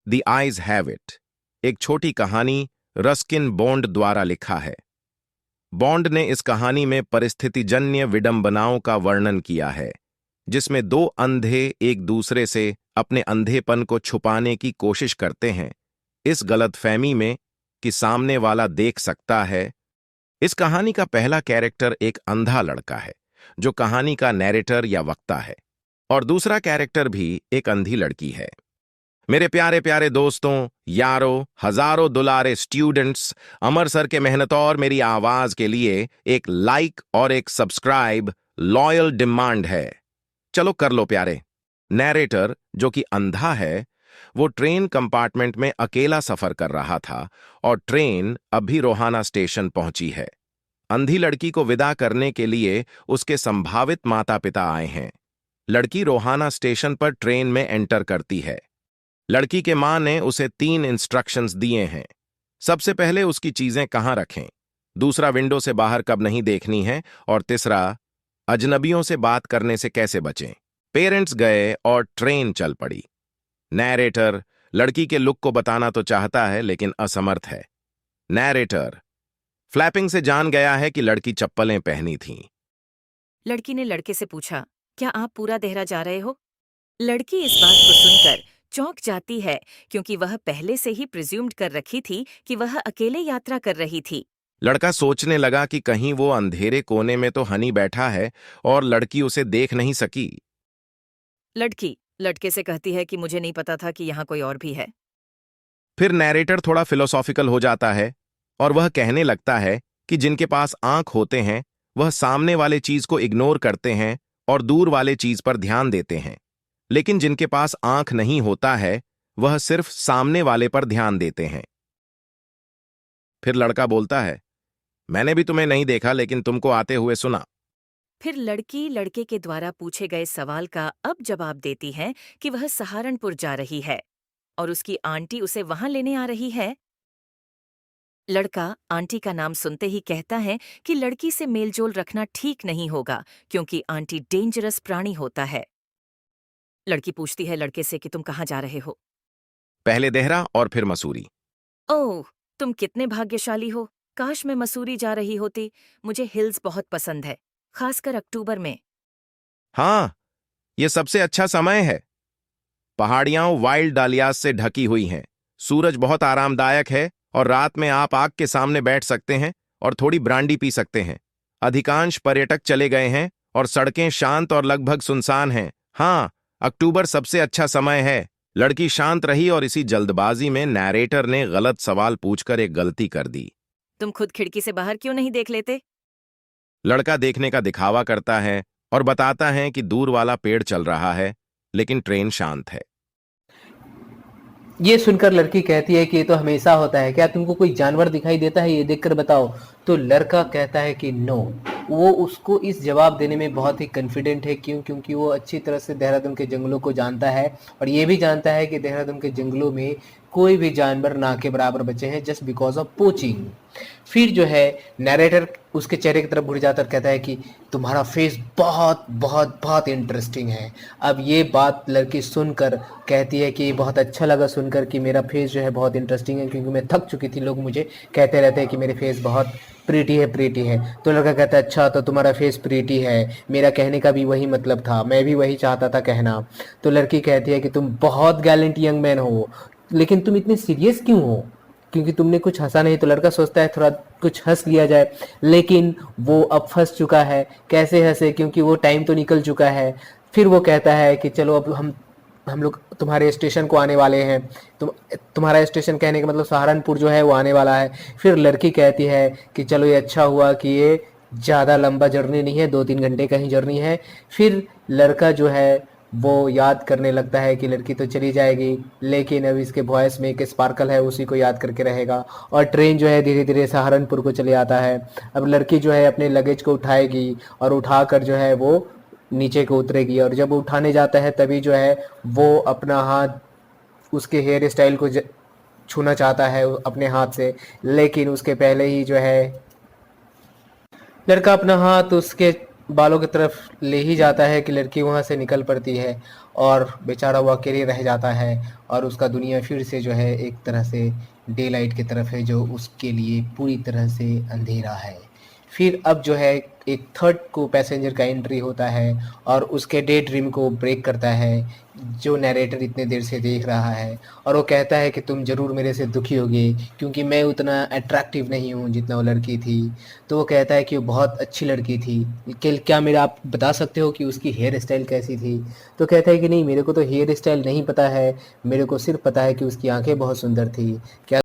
The eyes have it, एक छोटी कहानी रस्किन बॉन्ड द्वारा लिखा है। बॉन्ड ने इस कहानी में परिस्थितिजन्य विडंबनाओं का वर्णन किया है, जिसमें दो अंधे एक दूसरे से अपने अंधेपन को छुपाने की कोशिश करते हैं, इस गलतफहमी में कि सामने वाला देख सकता है। इस कहानी का पहला कैरेक्टर एक अंधा लड़का है, जो कहानी का नैरेटर या वक्ता है, और दूसरा कैरेक्टर भी एक अंधी लड़की है। मेरे प्यारे प्यारे दोस्तों, यारों, हजारों दुलारे स्टूडेंट्स, अमर सर के मेहनत और मेरी आवाज के लिए एक लाइक और एक सब्सक्राइब लॉयल डिमांड है। चलो कर लो प्यारे। नैरेटर, जो कि अंधा है, वो ट्रेन कंपार्टमेंट में अकेला सफर कर रहा था और ट्रेन अभी रोहाना स्टेशन पहुंची है। अंधी लड़की को विदा करने के लिए उसके संभावित माता पिता आए हैं। लड़की रोहाना स्टेशन पर ट्रेन में एंटर करती है। लड़की के मां ने उसे 3 इंस्ट्रक्शंस दिए हैं। सबसे पहले उसकी चीजें कहां रखें, दूसरा विंडो से बाहर कब नहीं देखनी है, और तीसरा अजनबियों से बात करने से कैसे बचें। पेरेंट्स गए और ट्रेन चल पड़ी। नैरेटर लड़की के लुक को बताना तो चाहता है लेकिन असमर्थ है। नैरेटर फ्लैपिंग से जान गया है कि लड़की चप्पलें पहनी थीं। लड़की ने लड़के से पूछा, क्या आप पूरा देहरा जा रहे हो? लड़की इस बात को सुनकर चौंक जाती है, क्योंकि वह पहले से ही प्रिज्यूम्ड कर रखी थी कि वह अकेले यात्रा कर रही थी। लड़का सोचने लगा कि कहीं वो अंधेरे कोने में तो हनी बैठा है और लड़की उसे देख नहीं सकी। लड़की लड़के से कहती है कि मुझे नहीं पता था कि यहाँ कोई और भी है। फिर नैरेटर थोड़ा फिलोसॉफिकल हो जाता है और वह कहने लगता है कि जिनके पास आंख होते हैं वह सामने वाले चीज को इग्नोर करते हैं और दूर वाले चीज पर ध्यान देते हैं, लेकिन जिनके पास आंख नहीं होता है वह सिर्फ सामने वाले पर ध्यान देते हैं। फिर लड़का बोलता है, मैंने भी तुम्हें नहीं देखा लेकिन तुमको आते हुए सुना। फिर लड़की लड़के के द्वारा पूछे गए सवाल का अब जवाब देती है कि वह सहारनपुर जा रही है और उसकी आंटी उसे वहां लेने आ रही है। लड़का आंटी का नाम सुनते ही कहता है कि लड़की से मेलजोल रखना ठीक नहीं होगा, क्योंकि आंटी डेंजरस प्राणी होता है। लड़की पूछती है लड़के से कि तुम कहाँ जा रहे हो? पहले देहरा और फिर मसूरी। ओह, तुम कितने भाग्यशाली हो। काश मैं मसूरी जा रही होती। मुझे हिल्स बहुत पसंद है, खासकर अक्टूबर में। हाँ, ये सबसे अच्छा समय है। पहाड़ियां वाइल्ड डालियास से ढकी हुई हैं, सूरज बहुत आरामदायक है और रात में आप आग के सामने बैठ सकते हैं और थोड़ी ब्रांडी पी सकते हैं। अधिकांश पर्यटक चले गए हैं और सड़कें शांत और लगभग सुनसान हैं। हाँ, अक्टूबर सबसे अच्छा समय है। लड़की शांत रही और इसी जल्दबाजी में नैरेटर ने गलत सवाल पूछकर एक गलती कर दी। तुम खुद खिड़की से बाहर क्यों नहीं देख लेते? लड़का देखने का दिखावा करता है और बताता है कि दूर वाला पेड़ चल रहा है, लेकिन ट्रेन शांत है। ये सुनकर लड़की कहती है कि ये तो हमेशा होता है, क्या तुमको कोई जानवर दिखाई देता है, ये देखकर बताओ। तो लड़का कहता है कि नो। वो उसको इस जवाब देने में बहुत ही कॉन्फिडेंट है। क्यों? क्योंकि वो अच्छी तरह से देहरादून के जंगलों को जानता है और ये भी जानता है कि देहरादून के जंगलों में कोई भी जानवर ना के बराबर बचे हैं, जस्ट बिकॉज ऑफ पोचिंग। फिर जो है नैरेटर उसके चेहरे की तरफ मुड़ जाता और कहता है कि तुम्हारा फेस बहुत बहुत बहुत इंटरेस्टिंग है। अब ये बात लड़की सुनकर कहती है कि बहुत अच्छा लगा सुनकर कि मेरा फेस जो है बहुत इंटरेस्टिंग है, क्योंकि मैं थक चुकी थी, लोग मुझे कहते रहते हैं कि मेरे फेस बहुत प्रीटी है, प्रीटी है। तो लड़का कहता है अच्छा, तो तुम्हारा फेस प्रीटी है, मेरा कहने का भी वही मतलब था, मैं भी वही चाहता था कहना। तो लड़की कहती है कि तुम बहुत गैलेंट यंग मैन हो, लेकिन तुम इतने सीरियस क्यों हो? क्योंकि तुमने कुछ हंसा नहीं। तो लड़का सोचता है थोड़ा कुछ हंस लिया जाए, लेकिन वो अब फंस चुका है। कैसे हंसे, क्योंकि वो टाइम तो निकल चुका है। फिर वो कहता है कि चलो अब हम लोग तुम्हारे स्टेशन को आने वाले हैं। तुम्हारा स्टेशन कहने का मतलब सहारनपुर जो है वो आने वाला है। फिर लड़की कहती है कि चलो ये अच्छा हुआ कि ये ज़्यादा लंबा जर्नी नहीं है, 2-3 घंटे का ही जर्नी है। फिर लड़का जो है वो याद करने लगता है कि लड़की तो चली जाएगी, लेकिन अब इसके वॉइस में एक स्पार्कल है, उसी को याद करके रहेगा। और ट्रेन जो है धीरे धीरे सहारनपुर को चले आता है। अब लड़की जो है अपने लगेज को उठाएगी और उठाकर जो है वो नीचे को उतरेगी, और जब वो उठाने जाता है तभी जो है वो अपना हाथ उसके हेयर स्टाइल को छूना चाहता है अपने हाथ से, लेकिन उसके पहले ही जो है लड़का अपना हाथ उसके बालों की तरफ ले ही जाता है कि लड़की वहाँ से निकल पड़ती है और बेचारा वो अकेले रह जाता है और उसका दुनिया फिर से जो है एक तरह से डे लाइट की तरफ है, जो उसके लिए पूरी तरह से अंधेरा है। फिर अब जो है एक थर्ड को पैसेंजर का एंट्री होता है और उसके डे ड्रीम को ब्रेक करता है, जो नैरेटर इतने देर से देख रहा है, और वो कहता है कि तुम ज़रूर मेरे से दुखी होगे क्योंकि मैं उतना अट्रैक्टिव नहीं हूँ जितना वो लड़की थी। तो वो कहता है कि वो बहुत अच्छी लड़की थी, क्या मेरा आप बता सकते हो कि उसकी हेयर स्टाइल कैसी थी? तो कहता है कि नहीं, मेरे को तो हेयर स्टाइल नहीं पता है, मेरे को सिर्फ पता है कि उसकी आंखें बहुत सुंदर थी। क्या